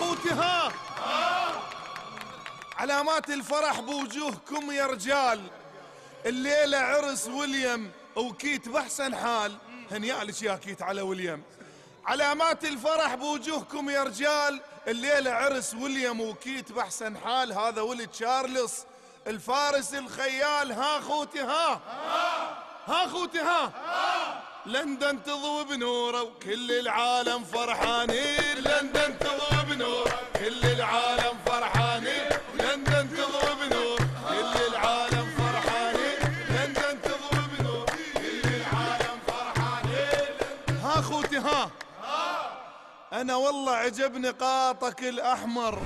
خوتي ها علامات الفرح بوجوهكم يا رجال، الليلة عرس ويليام وكيت بأحسن حال. هنيالك يا كيت على ويليام. علامات الفرح بوجوهكم يا رجال، الليلة عرس ويليام وكيت بأحسن حال. هذا ولد تشارلز الفارس الخيال. ها خوتي ها خوتي ها لندن تضوي بنوره وكل العالم فرحانين. لندن تضوي بنوره كل العالم فرحانين. لندن تضوي بنوره كل العالم فرحانين. لندن تضوي بنوره كل العالم فرحانين. ها خوتي ها أنا والله عجب نقاطك الأحمر،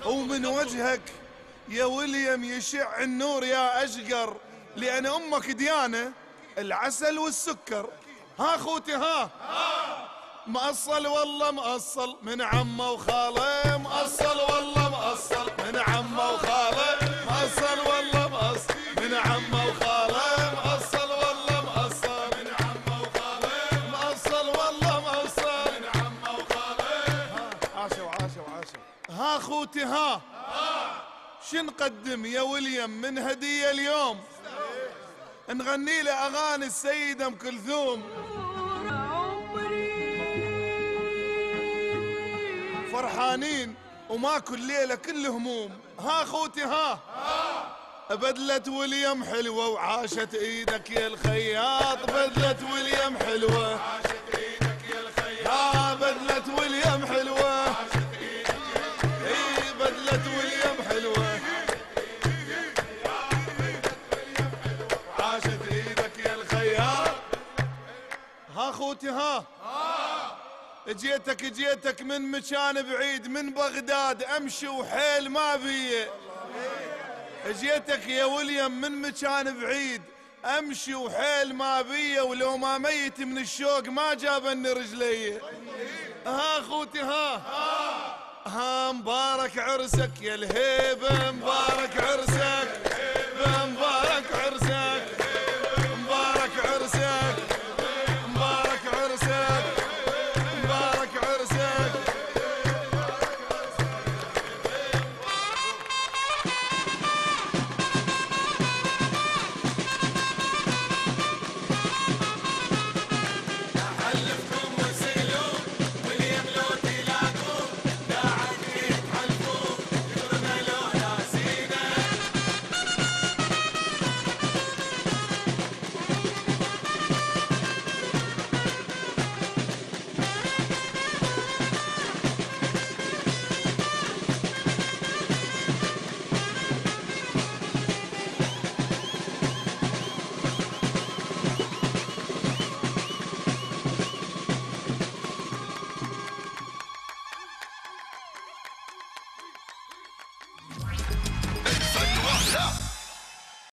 ومن وجهك يا ويليام يشع النور يا أشقر، لأن أمك ديانة العسل والسكر. ها خوتي ها مأصل والله مأصل من عمه وخاله. مأصل والله مأصل من عمه وخاله. مأصل والله مأصل من عمه وخاله. مأصل والله مأصل من عمه وخاله. مأصل والله مأصل من عمه وخاله. عاشوا عاشوا عاشوا. ها خوتي ها شنقدم يا ويليام من هدية اليوم؟ نغني له أغاني السيدة أم كلثوم. فرحانين وماكو الليلة كل هموم. ها خوتي ها بدلة ويليام حلوة وعاشت ايدك يا الخياط. بدلة ويليام حلوة عاشت ايدك يا الخياط. بدلة ويليام حلوة عاشت ايدك يا الخياط. بدلة ويليام حلوة عاشت ايدك يا الخياط. ها خوتي ها جيتك من مكان بعيد من بغداد، امشي وحيل ما بيه. جيتك يا ويليام من مكان بعيد امشي وحيل ما بيه، ولو ما ميت من الشوق ما جابني رجلي. ها خوتي ها مبارك عرسك يا الهيبة. مبارك عرسك مبارك عرسك.